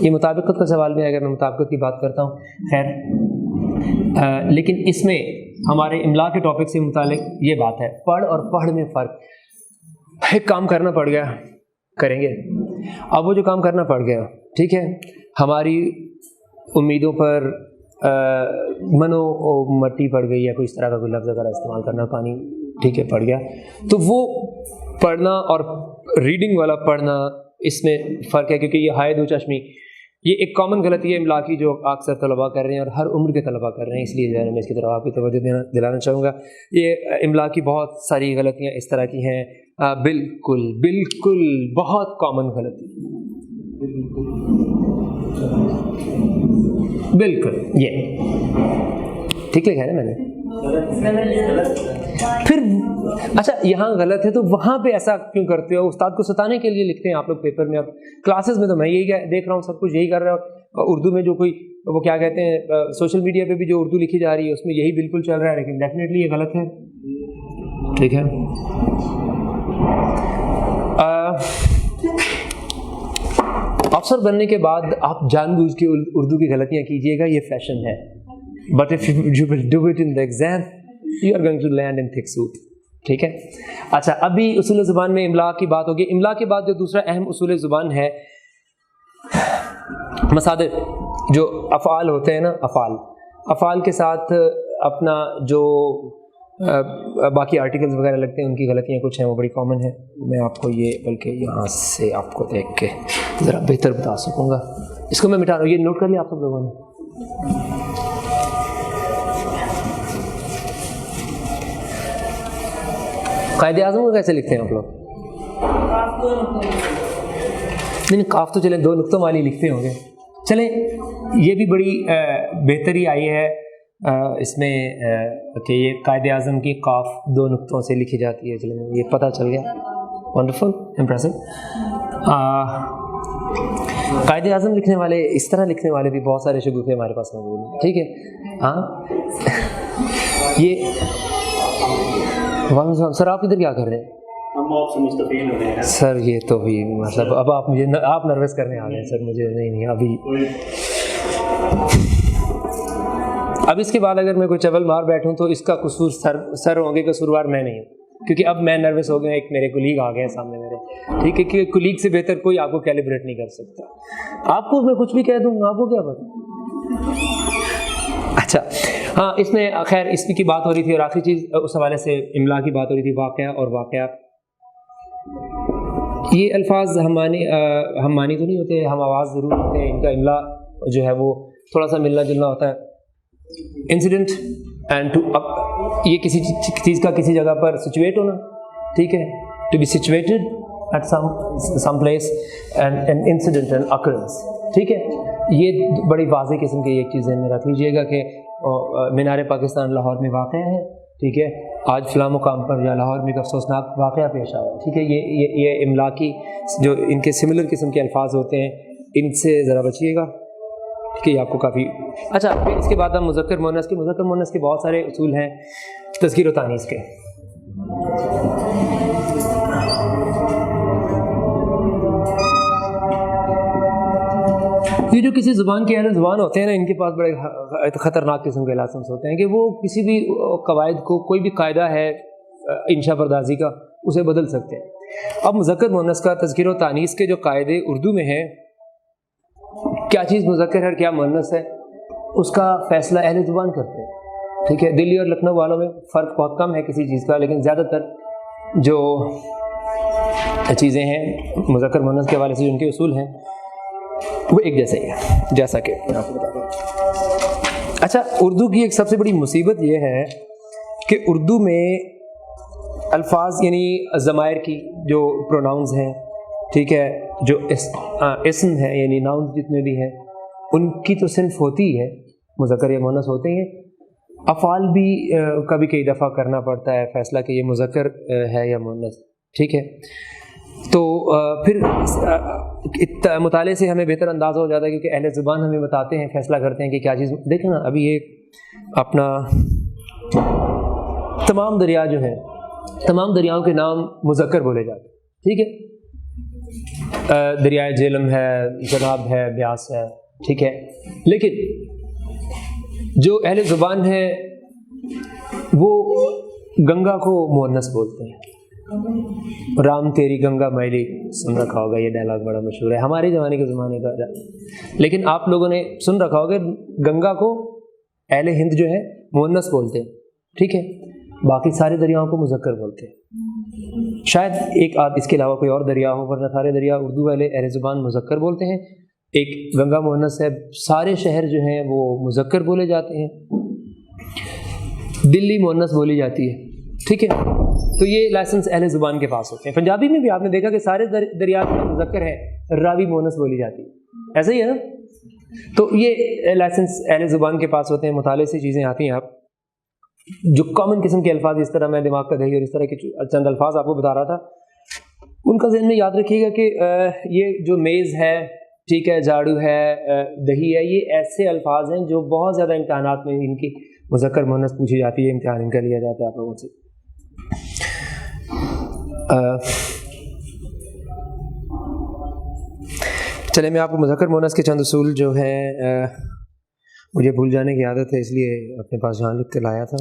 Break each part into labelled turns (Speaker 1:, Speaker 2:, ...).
Speaker 1: یہ مطابقت کا سوال میں اگر میں مطابقت کی بات کرتا ہوں، خیر لیکن اس میں ہمارے املا کے ٹاپک سے متعلق یہ بات ہے، پڑھ اور پڑھ میں فرق۔ ایک کام کرنا پڑ گیا، کریں گے، اب وہ جو کام کرنا پڑ گیا، ٹھیک ہے، ہماری امیدوں پر منو مٹی پڑ گئی یا کوئی اس طرح کا کوئی لفظ اگر استعمال کرنا، پانی ٹھیک ہے پڑ گیا، تو وہ پڑھنا اور ریڈنگ والا پڑھنا اس میں فرق ہے، کیونکہ یہ ہائے دو چشمی یہ ایک کامن غلطی ہے املا کی جو اکثر طلباء کر رہے ہیں اور ہر عمر کے طلباء کر رہے ہیں، اس لیے میں اس کی طرف آپ کی توجہ دلانا چاہوں گا۔ یہ املا کی بہت ساری غلطیاں اس طرح کی ہیں، بالکل بالکل بہت کامن غلطی، بالکل یہ ٹھیک لکھا ہے نا میں نے، پھر اچھا یہاں غلط ہے تو وہاں پہ ایسا کیوں کرتے ہو؟ استاد کو ستانے کے لیے لکھتے ہیں آپ لوگ پیپر میں، اب کلاسز میں تو میں یہی دیکھ رہا ہوں، سب کچھ یہی کر رہا ہوں، اردو میں جو کوئی وہ کیا کہتے ہیں سوشل میڈیا پہ بھی جو اردو لکھی جا رہی ہے اس میں یہی بالکل چل رہا ہے، لیکن ڈیفینیٹلی یہ غلط ہے، ٹھیک ہے۔ افسر بننے کے بعد آپ جان بوجھ کے اردو کی غلطیاں کیجیے گا، یہ فیشن ہے، but if you will do it in the exam you are going to land in thick soup، ٹھیک ہے۔ اچھا ابھی اصول زبان میں املا کی بات ہوگی۔ املا کے بعد جو دوسرا اہم اصول زبان ہے مصادر، جو افعال ہوتے ہیں نا، افعال کے ساتھ اپنا جو باقی آرٹیکلز وغیرہ لگتے ہیں ان کی غلطیاں کچھ ہیں، وہ بڑی کامن ہیں، میں آپ کو یہ بلکہ یہاں سے آپ کو دیکھ کے ذرا بہتر بتا سکوں گا، اس کو میں مٹا رہا ہوں، یہ نوٹ کر لیا آپ سب لوگوں نے۔ قائد اعظم کو کیسے لکھتے ہیں آپ لوگ؟ نہیں کاف تو چلیں دو نقطوں والی لکھتے ہوں گے، چلیں یہ بھی بڑی بہتری آئی ہے اس میں کہ یہ قائد اعظم کی قاف دو نقطوں سے لکھی جاتی ہے، چلیں یہ پتہ چل گیا، ونڈرفل امپریسو۔ قائد اعظم لکھنے والے، اس طرح لکھنے والے بھی بہت سارے شگوفے ہمارے پاس موجود ہیں، ٹھیک ہے۔ ہاں یہ سر آپ ادھر کیا کر رہے ہیں؟
Speaker 2: ہم آپ سے مستفید ہو رہے ہیں
Speaker 1: سر، یہ تو بھی مطلب اب آپ مجھے آپ نروس کرنے آ گئے ہیں سر، مجھے نہیں ابھی اب اس کے بعد اگر میں کوئی چول مار بیٹھوں تو اس کا قصور سر ہوں گے، قصوروار میں نہیں ہوں، کیونکہ اب میں نروس ہو گیا، ایک میرے کولیگ آ گئے ہیں سامنے میرے، ٹھیک ہے، کہ کولیگ سے بہتر کوئی آپ کو کیلیبریٹ نہیں کر سکتا، آپ کو میں کچھ بھی کہہ دوں آپ کو کیا پتا۔ اچھا ہاں، اس میں خیر اس کی بات ہو رہی تھی، اور آخری چیز اس حوالے سے املا کی بات ہو رہی تھی، واقعہ اور واقعہ، یہ الفاظ ہم معنی تو نہیں ہوتے، ہم آواز ضرور ہوتے ہیں، ان کا املا جو ہے وہ تھوڑا سا ملنا جلنا ہوتا ہے۔ انسیڈنٹ اینڈ ٹو، اب یہ کسی چیز کا کسی جگہ پر سچویٹ ہونا، ٹھیک ہے، to be situated at some place, and an incident and occurrence, ٹھیک ہے، یہ بڑی واضح قسم کی ایک چیز ذہن میں رکھ لیجیے گا کہ مینار پاکستان لاہور میں واقع ہے، ٹھیک ہے، آج فلاں مقام پر یا لاہور میں ایک افسوسناک واقعہ پیش آیا، ٹھیک ہے، یہ املا کی جو ان کے سملر قسم کے الفاظ ہوتے ہیں ان سے ذرا بچیے گا، ٹھیک ہے، یہ آپ کو کافی اچھا۔ پھر اس کے بعد ہم مذکر مؤنث کے بہت سارے اصول ہیں تذکیر و تانیث کے۔ یہ جو کسی زبان کے اہل زبان ہوتے ہیں نا، ان کے پاس بڑے خطرناک قسم کے لائسنس ہوتے ہیں کہ وہ کسی بھی قواعد کو، کوئی بھی قاعدہ ہے انشاء پردازی کا، اسے بدل سکتے ہیں۔ اب مذکر مؤنث کا تذکیر و تانیث کے جو قاعدے اردو میں ہیں، کیا چیز مذکر ہے کیا مؤنث ہے، اس کا فیصلہ اہل زبان کرتے ہیں، ٹھیک ہے۔ دلی اور لکھنؤ والوں میں فرق بہت کم ہے کسی چیز کا، لیکن زیادہ تر جو چیزیں ہیں مذکر مؤنث کے حوالے سے جو ان کے اصول ہیں وہ ایک جیسے ہی ہے، جیسا کہ میں آپ کو بتا دوں۔ اچھا، اردو کی ایک سب سے بڑی مصیبت یہ ہے کہ اردو میں الفاظ یعنی ضمائر کی جو پروناؤنز ہیں، ٹھیک ہے، جو اسم ہے یعنی ناؤنز جتنے بھی ہیں، ان کی تو صنف ہوتی ہے، مذکر یا مؤنث ہوتے ہیں، افعال بھی کبھی کئی دفعہ کرنا پڑتا ہے فیصلہ کہ یہ مذکر ہے یا مؤنث، ٹھیک ہے۔ تو پھر مطالعے سے ہمیں بہتر اندازہ ہو جاتا ہے، کیونکہ اہل زبان ہمیں بتاتے ہیں، فیصلہ کرتے ہیں کہ کیا چیز۔ دیکھیں نا، ابھی یہ اپنا تمام دریا جو ہے، تمام دریاؤں کے نام مذکر بولے جاتے ہیں، ٹھیک ہے، دریائے جہلم ہے، جناب ہے، بیاس ہے، ٹھیک ہے. لیکن جو اہل زبان ہے وہ گنگا کو مؤنث بولتے ہیں. رام تیری گنگا میلی، سن رکھا ہوگا، یہ ڈائلاگ بڑا مشہور ہے، ہمارے زمانے کا. لیکن آپ لوگوں نے سن رکھا ہوگا گنگا کو اہل ہند جو ہے مؤنث بولتے ہیں، ٹھیک ہے. باقی سارے دریاؤں کو مذکر بولتے ہیں. شاید ایک آدھ اس کے علاوہ کوئی اور دریا ہو، ورنہ سارے دریا اردو والے اہل زبان مذکر بولتے ہیں. ایک گنگا مؤنث ہے. سارے شہر جو ہیں وہ مذکر بولے جاتے ہیں. دلی مؤنث بولی جاتی ہے، ٹھیک ہے. تو یہ لائسنس اہل زبان کے پاس ہوتے ہیں. پنجابی میں بھی آپ نے دیکھا کہ سارے دریا مذکر ہے، راوی مؤنث بولی جاتی ہے، ایسا ہی ہے نا. تو یہ لائسنس اہل زبان کے پاس ہوتے ہیں. مطالعے سے چیزیں آتی ہیں. آپ جو کامن قسم کے الفاظ، اس طرح میں دماغ کا دہی اور اس طرح کے چند الفاظ آپ کو بتا رہا تھا، ان کا ذہن میں یاد رکھیے گا کہ یہ جو میز ہے، ٹھیک ہے، جھاڑو ہے، دہی ہے، یہ ایسے الفاظ ہیں جو بہت زیادہ امتحانات میں ان کی مذکر مؤنث پوچھی جاتی ہے، امتحان ان کا لیا جاتا ہے آپ لوگوں سے. چلے میں آپ کو مذکر مؤنث کے چند اصول جو ہیں، مجھے بھول جانے کی عادت ہے، اس لیے اپنے پاس جہاں لکھ کے لایا تھا.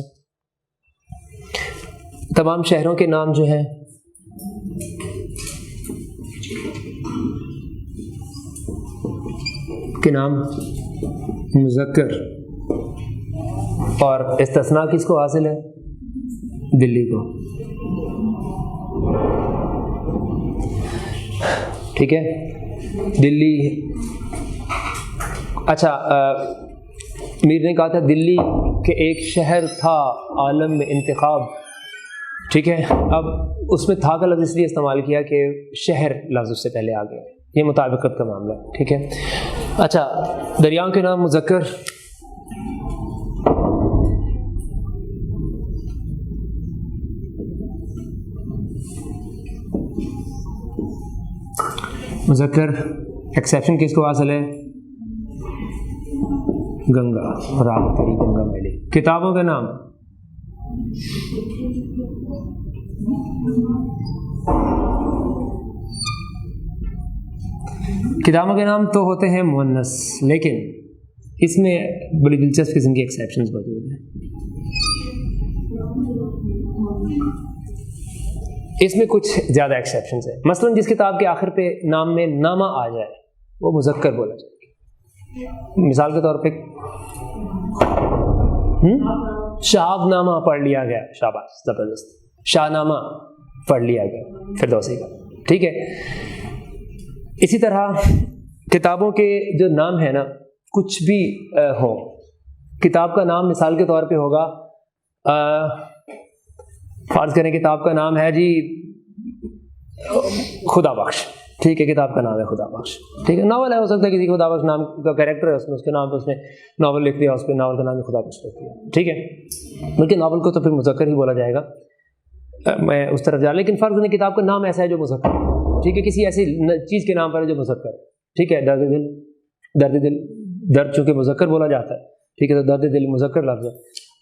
Speaker 1: تمام شہروں کے نام جو ہیں کے نام مذکر، اور استثناء کس کو حاصل ہے؟ دلی کو، ٹھیک ہے. دلی، اچھا میر نے کہا تھا دلی کہ ایک شہر تھا عالم میں انتخاب، ٹھیک ہے. اب اس میں تھا کا لفظ اس لیے استعمال کیا کہ شہر لفظ اس سے پہلے آ گیا. یہ مطابقت کا معاملہ ہے، ٹھیک ہے. اچھا دریاؤں کے نام مذکر، مذکر ایکسیپشن کس کو حاصل ہے؟ گنگا، رام تیری گنگا میلی. کتابوں کے نام تو ہوتے ہیں مؤنث، لیکن اس میں بڑی دلچسپ قسم کی ایکسیپشنز موجود ہیں. اس میں کچھ زیادہ ایکسیپشنز ہیں. مثلا جس کتاب کے آخر پہ نام میں نامہ آ جائے وہ مذکر بولا جائے گا. مثال کے طور پہ شہاب نامہ پڑھ لیا گیا، شاباش، زبردست. شاہ نامہ پڑھ لیا گیا فردوسی کا، ٹھیک ہے. اسی طرح کتابوں کے جو نام ہیں نا، کچھ بھی ہو، کتاب کا نام مثال کے طور پہ ہوگا، فرض کریں کتاب کا نام ہے جی خدا بخش، ٹھیک ہے، کتاب کا نام ہے خدا بخش، ٹھیک ہے. ناول ہے، ہو سکتا ہے کسی خدا بخش نام کا کریکٹر ہے، اس کے نام پہ اس نے ناول لکھ دیا، اس پہ ناول کا نام خدا بخش لکھ دیا، ٹھیک ہے. بلکہ ناول کو تو پھر مذکر ہی بولا جائے گا. میں اس طرف جا، لیکن فرض نہیں کتاب کا نام ایسا ہے جو مذکر، ٹھیک ہے، کسی ایسی چیز کے نام پر ہے جو مذکر ہے، ٹھیک ہے. درد دل، درد دل، درد چونکہ مذکر بولا جاتا ہے، ٹھیک ہے، تو درد دل مذکر لفظ ہے.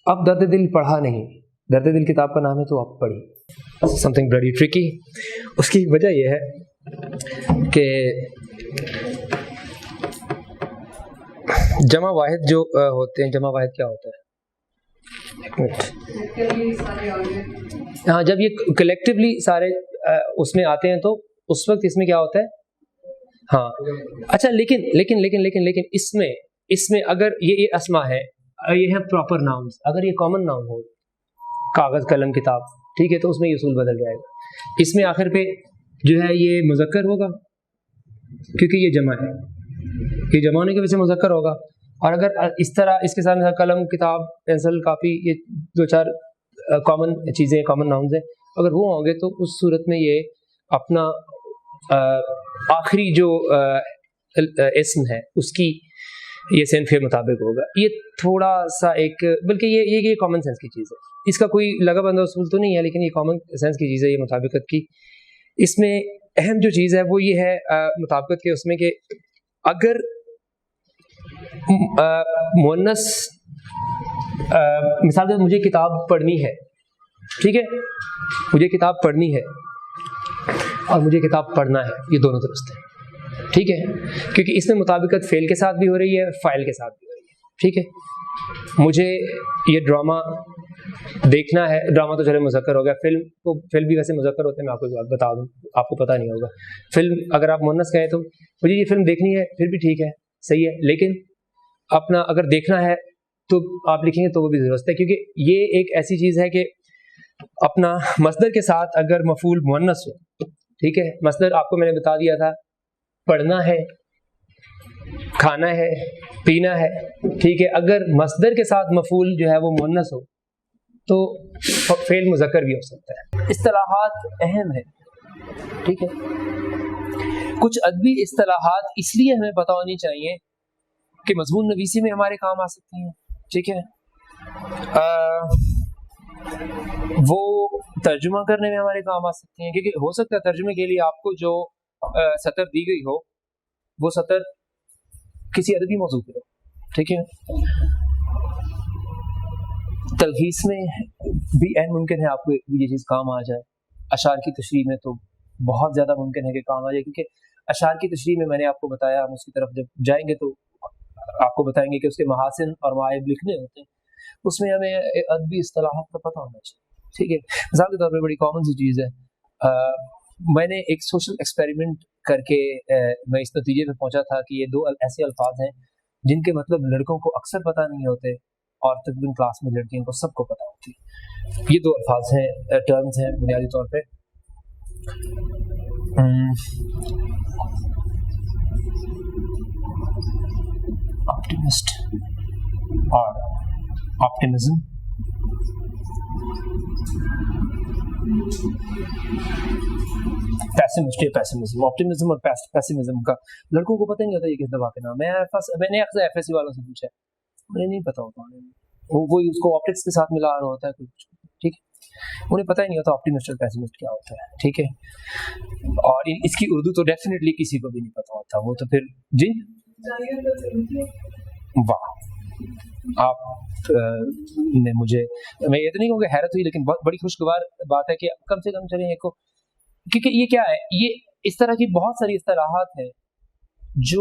Speaker 1: اب درد دل پڑھا نہیں، درد دل کتاب کا نام ہے تو آپ پڑھی. Something very tricky. اس کی وجہ یہ ہے کہ جمع واحد جو ہوتے ہیں، جمع واحد کیا ہوتا ہے؟ ہاں، جب یہ کلیکٹیولی سارے اس میں آتے ہیں تو اس وقت اس میں کیا ہوتا ہے؟ ہاں اچھا، لیکن اس میں اگر یہ اسما ہے، یہ ہے پراپر ناؤنز، اگر یہ کامن ناؤن ہو، کاغذ قلم کتاب، ٹھیک ہے، تو اس میں یہ اصول بدل جائے گا. اس میں آخر پہ جو ہے یہ مذکر ہوگا کیونکہ یہ جمع ہے، یہ جمع ہونے کی وجہ سے مذکر ہوگا. اور اگر اس طرح اس کے ساتھ قلم، کتاب، پینسل، کاپی، یہ دو چار کامن چیزیں، کامن ناؤنز ہیں، اگر وہ ہوں گے تو اس صورت میں یہ اپنا آخری جو اسم ہے اس کی یہ صنف کے مطابق ہوگا. یہ تھوڑا سا ایک، بلکہ یہ کامن سینس کی چیز ہے، اس کا کوئی لگا بندہ اصول تو نہیں ہے، لیکن یہ کامن سینس کی چیز ہے، یہ مطابقت کی. اس میں اہم جو چیز ہے وہ یہ ہے مطابقت کے اس میں کہ اگر مؤنث مثال کے مجھے کتاب پڑھنی ہے، ٹھیک ہے، مجھے کتاب پڑھنی ہے اور مجھے کتاب پڑھنا ہے، یہ دونوں درست ہیں. ٹھیک ہے, کیونکہ اس میں مطابقت فعل کے ساتھ بھی ہو رہی ہے, فاعل کے ساتھ بھی ہو رہی ہے. ٹھیک ہے, مجھے یہ ڈرامہ دیکھنا ہے, ڈرامہ تو چلے مذکر ہو گیا, فلم بھی ویسے مذکر ہوتے ہیں, میں آپ کو ایک بات بتا دوں, آپ کو پتہ نہیں ہوگا. فلم اگر آپ مؤنث کہیں تو مجھے یہ فلم دیکھنی ہے, پھر بھی ٹھیک ہے, صحیح ہے, لیکن اپنا اگر دیکھنا ہے تو آپ لکھیں گے تو وہ بھی ضرورت ہے, کیونکہ یہ ایک ایسی چیز ہے کہ اپنا مصدر کے ساتھ اگر مفعول مؤنث ہو, ٹھیک ہے, مصدر آپ کو میں نے بتا دیا تھا, پڑھنا ہے, کھانا ہے, پینا ہے, ٹھیک ہے, اگر مصدر کے ساتھ مفعول جو ہے وہ مؤنث ہو تو فعل مذکر بھی ہو سکتا ہے. اصطلاحات اہم ہے, ٹھیک ہے, کچھ ادبی اصطلاحات اس لیے ہمیں پتہ ہونی چاہیے کہ مضمون نویسی میں ہمارے کام آ سکتی ہیں. ٹھیک ہے, وہ ترجمہ کرنے میں ہمارے کام آ سکتی ہیں, کیونکہ ہو سکتا ہے ترجمے کے لیے آپ کو جو سطر دی گئی ہو وہ سطر کسی ادبی موضوع پہ ہو. ٹھیک ہے, تلخیص میں بھی عین ممکن ہے آپ کو یہ چیز کام آ جائے. اشعار کی تشریح میں تو بہت زیادہ ممکن ہے کہ کام آ جائے, کیونکہ اشعار کی تشریح میں نے آپ کو بتایا, ہم اس کی طرف جب جائیں گے تو آپ کو بتائیں گے کہ اس کے محاسن اور معائب لکھنے ہوتے ہیں, اس میں ہمیں ادبی اصطلاحات کا پتہ ہونا چاہیے. ٹھیک ہے, مثال کے طور پہ بڑی کامن سی چیز ہے, میں نے ایک سوشل ایکسپیریمنٹ کر کے میں اس نتیجے پہ پہنچا تھا کہ یہ دو ایسے الفاظ ہیں جن کے مطلب لڑکوں کو اکثر پتہ نہیں ہوتے اور تقریباً کلاس میں لڑکیوں کو سب کو پتہ ہوتی. یہ دو الفاظ ہیں, ٹرمز ہیں بنیادی طور پہ, آپٹیمسٹ اور آپٹیمزم. پیسمزم, آپٹیمزم اور پیسمزم کا لڑکوں کو پتہ نہیں ہوتا یہ کس دوا کے نام ہے. میں نے اکثر ایف ایس سی والوں سے پوچھا, انہیں نہیں پتا ہوتا, وہ اس کو آپٹکس کے ساتھ ملا رہا ہوتا ہے کچھ. ٹھیک ہے, انہیں پتہ ہی نہیں ہوتا آپٹیمسٹ اور پیسمسٹ کیا ہوتا ہے. ٹھیک ہے, اور اس کی اردو تو ڈیفینیٹلی کسی کو بھی نہیں پتا ہوتا, وہ تو پھر جی واہ آپ نے مجھے, میں یہ تو نہیں کہوں کہ حیرت ہوئی, لیکن بہت بڑی خوشگوار بات ہے کہ کم سے کم چلیں ایک کو, کیونکہ یہ کیا ہے, یہ اس طرح کی بہت ساری اصطلاحات ہیں جو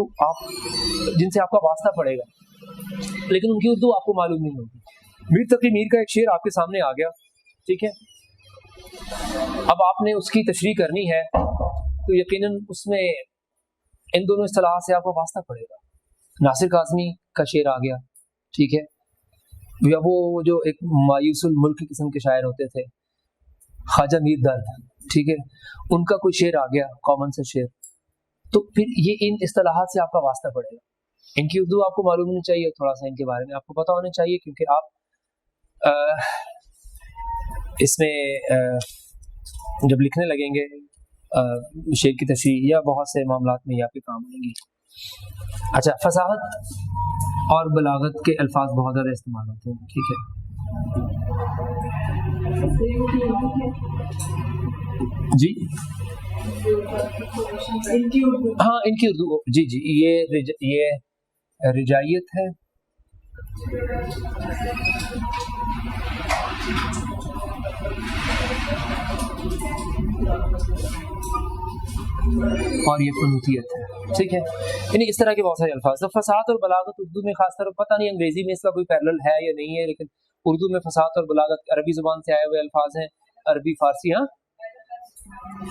Speaker 1: جن سے آپ کا واسطہ پڑے گا, لیکن ان کی اردو آپ کو معلوم نہیں ہوگی. میر تقی میر کا ایک شعر آپ کے سامنے آ گیا, ٹھیک ہے, اب آپ نے اس کی تشریح کرنی ہے تو یقیناً اس میں ان دونوں اصطلاحات سے آپ کو واسطہ پڑے گا. ناصر کاظمی کا شعر آ گیا, ٹھیک ہے, یا وہ جو ایک مایوس الملک قسم کے شاعر ہوتے تھے خواجہ میر درد, ٹھیک ہے, ان کا کوئی شعر آ گیا, کامن سا شعر, تو پھر یہ ان اصطلاحات سے آپ کا واسطہ پڑے گا. ان کی اردو آپ کو معلوم ہونی چاہیے, تھوڑا سا ان کے بارے میں آپ کو پتہ ہونا چاہیے, کیونکہ آپ اس میں جب لکھنے لگیں گے شعر کی تشریح یا بہت سے معاملات میں یہ آپ کے کام آئیں گی. اچھا, فصاحت اور بلاغت کے الفاظ بہت زیادہ استعمال ہوتے ہیں. ٹھیک ہے, جی ہاں ان کی اردو, جی جی, یہ رجائیت ہے, اور یہ قنوتیت ہے. ٹھیک ہے, یعنی اس طرح کے بہت سارے الفاظ. تو فصاحت اور بلاغت اردو میں خاص طور پتہ نہیں انگریزی میں اس کا کوئی پیرلل ہے یا نہیں ہے, لیکن اردو میں فصاحت اور بلاغت عربی زبان سے آئے ہوئے الفاظ ہیں, عربی فارسی.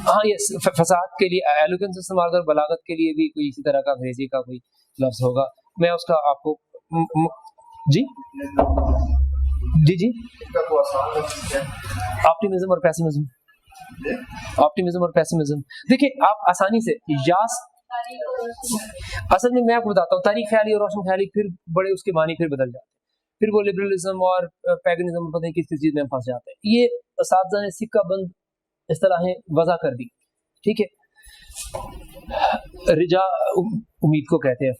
Speaker 1: ہاں یس, فصاحت کے لیے ایلوگنس استعمال کر, بلاغت کے لیے بھی کوئی اسی طرح کا انگریزی کا کوئی لفظ ہوگا. میں اس کا آپ کو جی جی جی آپٹیمزم اور پیسمزم, آپٹیمزم اور پیسمزم. دیکھیں آپ آسانی سے یاس, اصل میں آپ کو بتاتا ہوں, تاریخ خیالی اور روشن خیالی پھر بڑے اس کے معنی پھر بدل جاتے ہیں, پھر وہ لبرلزم اور پیگنزم پتہ نہیں کس چیز میں پھنس جاتے ہیں. یہ اساتذہ نے سکہ بند اصطلاحیں وضع کر دی. ٹھیک ہے, رجا امید کو کہتے ہیں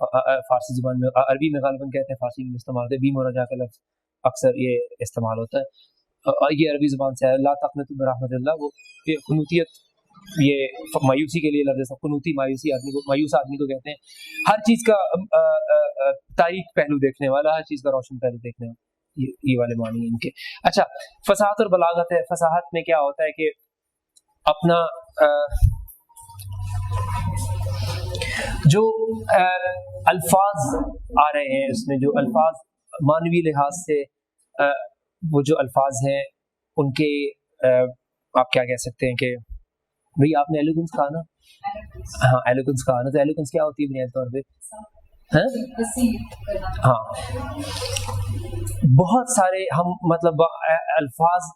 Speaker 1: فارسی زبان میں, عربی میں غالباً کہتے ہیں, فارسی میں استعمال ہوتے ہیں, بیم و رجا کا لفظ اکثر یہ استعمال ہوتا ہے, یہ عربی زبان سے ہے. لا تقنطوا من رحمت اللہ, وہ یہ قنوتیت, یہ مایوسی کے لیے لفظ ہے, قنوتی مایوسی آدمی کو, مایوس آدمی کو کہتے ہیں. ہر چیز کا تاریخ پہلو دیکھنے والا, ہر چیز کا روشن پہلو دیکھنے والا, یہ والے معنی ہیں ان کے. اچھا, فصاحت اور بلاغت ہے. فصاحت میں کیا ہوتا ہے کہ اپنا جو الفاظ آ رہے ہیں اس میں، جو الفاظ معنوی لحاظ سے وہ جو الفاظ ہیں ان کے آپ کیا کہہ سکتے ہیں کہ بھئی آپ نے ایلیگنس کہا نا، ہاں ایلیگنس کہا نا، تو ایلیگنس کیا ہوتی ہے بنیادی طور پہ؟ ہاں بہت سارے ہم مطلب الفاظ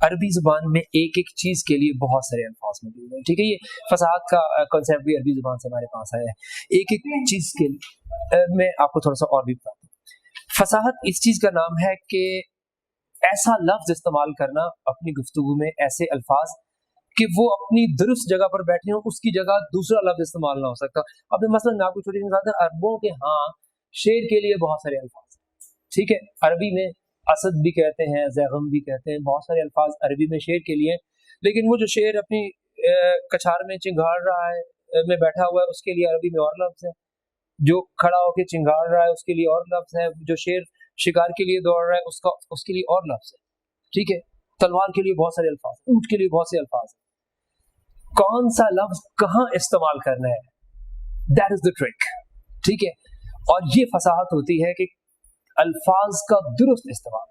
Speaker 1: عربی زبان میں ایک ایک چیز کے لیے بہت سارے الفاظ موجود ہیں، ٹھیک ہے. یہ فصاحت کا کنسیپٹ بھی عربی زبان سے ہمارے پاس آیا ہے ایک ایک چیز کے لیے. میں آپ کو تھوڑا سا اور بھی بتاتا ہوں. فصاحت اس چیز کا نام ہے کہ ایسا لفظ استعمال کرنا اپنی گفتگو میں، ایسے الفاظ کہ وہ اپنی درست جگہ پر بیٹھے ہوں، اس کی جگہ دوسرا لفظ استعمال نہ ہو سکتا. اب مثلا میں آپ کو چھوٹی سی مثال دوں، عربوں کے ہاں شعر کے لیے بہت سارے الفاظ ہیں، ٹھیک ہے. عربی میں اسد بھی کہتے ہیں، زیغم بھی کہتے ہیں، بہت سارے الفاظ عربی میں شعر کے لیے. لیکن وہ جو شعر اپنی کچھار میں چنگاڑ رہا ہے میں بیٹھا ہوا ہے، اس کے لیے عربی میں اور لفظ ہے. جو کھڑا ہو کے چنگاڑ رہا ہے اس کے لیے اور لفظ ہے. جو شعر شکار کے لیے دوڑ رہا ہے اس کے لیے اور لفظ ہے، ٹھیک ہے. تلوار کے لیے بہت سارے الفاظ، اونٹ کے لیے بہت سے الفاظ. کون سا لفظ کہاں استعمال کرنا ہے، دیٹ از دا ٹرک، ٹھیک ہے. اور یہ فصاحت ہوتی ہے کہ الفاظ کا درست استعمال،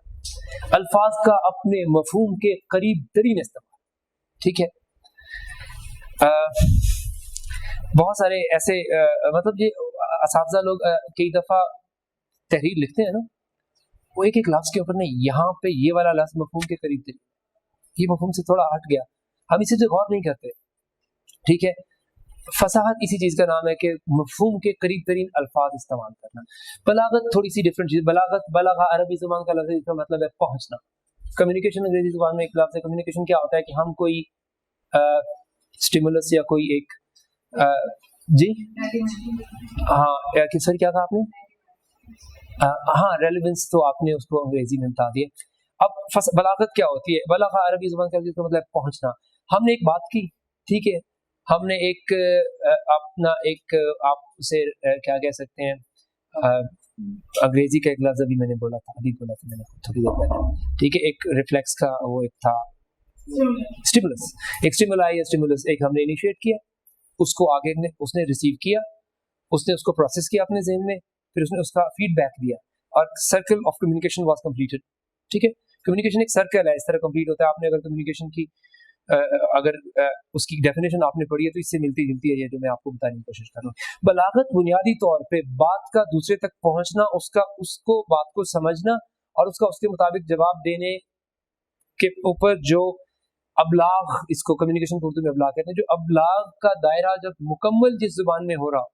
Speaker 1: الفاظ کا اپنے مفہوم کے قریب ترین استعمال، ٹھیک ہے. بہت سارے ایسے مطلب یہ اساتذہ لوگ کئی دفعہ تحریر لکھتے ہیں نا، وہ ایک ایک لفظ کے اوپر نہیں، یہاں پہ یہ والا لفظ مفہوم کے قریب ترین، یہ مفہوم سے تھوڑا ہٹ گیا، ہم اسے جو غور نہیں کرتے، ٹھیک ہے. فصاحت اسی چیز کا نام ہے کہ مفہوم کے قریب ترین الفاظ استعمال کرنا. بلاغت تھوڑی سی ڈفرینٹ چیز. بلاغہ عربی زبان کا لفظ، اس کا مطلب ہے پہنچنا. کمیونیکیشن انگریزی زبان میں ایک لفظ ہے. کمیونیکیشن کیا ہوتا ہے کہ ہم کوئی اسٹیمولس یا کوئی ایک جی ہاں کہ سر کیا کہا آپ نے؟ ہاں ریلیونس تو آپ نے اس کو انگریزی میں بتا دیا. اب بلاغت کیا ہوتی ہے؟ بلاغہ عربی زبان کا مطلب پہنچنا. ہم نے ایک بات کی، ٹھیک ہے، ہم نے ایک اپنا ایک آپ سے کیا کہہ سکتے ہیں، انگریزی کا ایک لفظ ابھی میں نے بولا تھا میں نے تھوڑی دیر پہلے، ٹھیک ہے. ایک ریفلیکس کا وہ ایک تھا اسٹیمولس، ایک اسٹیمولائی یا اسٹیمولس، ایک ہم نے انیشیٹ کیا، اس کو آگے اس نے ریسیو کیا، اس نے اس کو پروسیس کیا اپنے ذہن میں، پھر اس نے اس کا فیڈ بیک دیا، اور circle of communication was completed, ٹھیک ہے. کمیونیکیشن ایک سرکل ہے، اس طرح کمپلیٹ ہوتا ہے. آپ نے اگر کمیونیکیشن کی اگر اس کی ڈیفینیشن آپ نے پڑھی ہے تو اس سے ملتی جلتی ہے یہ جو میں آپ کو بتانے کی کوشش کر رہا ہوں. بلاغت بنیادی طور پہ بات کا دوسرے تک پہنچنا، اس کو بات کو سمجھنا اور اس کا اس کے مطابق جواب دینے کے اوپر جو ابلاغ، اس کو کمیونیکیشن اردو میں ابلاغ کہتے ہیں، جو ابلاغ کا دائرہ جب مکمل جس زبان میں ہو رہا،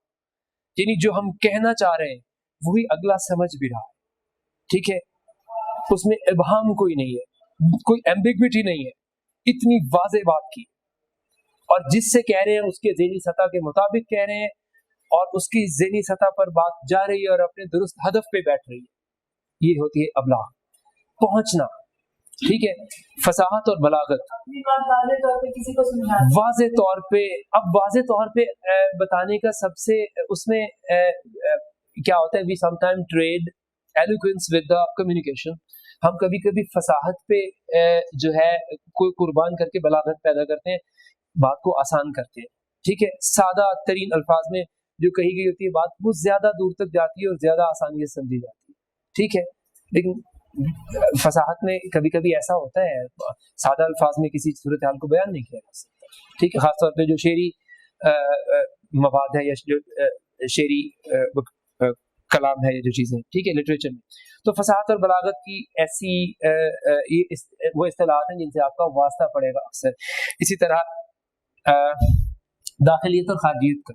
Speaker 1: یعنی جو ہم کہنا چاہ رہے ہیں وہی اگلا سمجھ بھی رہا، ٹھیک ہے. اس میں ابہام کوئی نہیں ہے، کوئی ایمبیگوٹی نہیں ہے، اتنی واضح بات کی، اور جس سے کہہ رہے ہیں اس کے ذہنی سطح کے مطابق کہہ رہے ہیں، اور اس کی ذہنی سطح پر بات جا رہی ہے اور اپنے درست ہدف پہ بیٹھ رہی ہے. یہ ہوتی ہے ابلاغ، پہنچنا، ٹھیک ہے. فصاحت اور بلاغت واضح طور پہ، اب واضح طور پہ بتانے کا سب سے اس میں کیا ہوتا ہے، we sometime trade eloquence with the communication. ہم کبھی کبھی فصاحت پہ جو ہے کوئی قربان کر کے بلاغت پیدا کرتے ہیں، بات کو آسان کرتے ہیں، ٹھیک ہے. سادہ ترین الفاظ میں جو کہی گئی ہوتی ہے بات، وہ زیادہ دور تک جاتی ہے اور زیادہ آسانی سے سمجھی جاتی ہے، ٹھیک ہے. لیکن فصاحت میں کبھی کبھی ایسا ہوتا ہے سادہ الفاظ میں کسی صورتحال کو بیان نہیں کیا جا سکتا، ٹھیک ہے. خاص طور پہ جو شعری مواد ہے یا جو شعری کلام ہے، یہ جو چیزیں، ٹھیک ہے، لٹریچر میں. تو فصاحت اور بلاغت کی ایسی وہ اصطلاحات ہیں جن سے آپ کا واسطہ پڑے گا اکثر. اسی طرح داخلیت اور خارجیت کا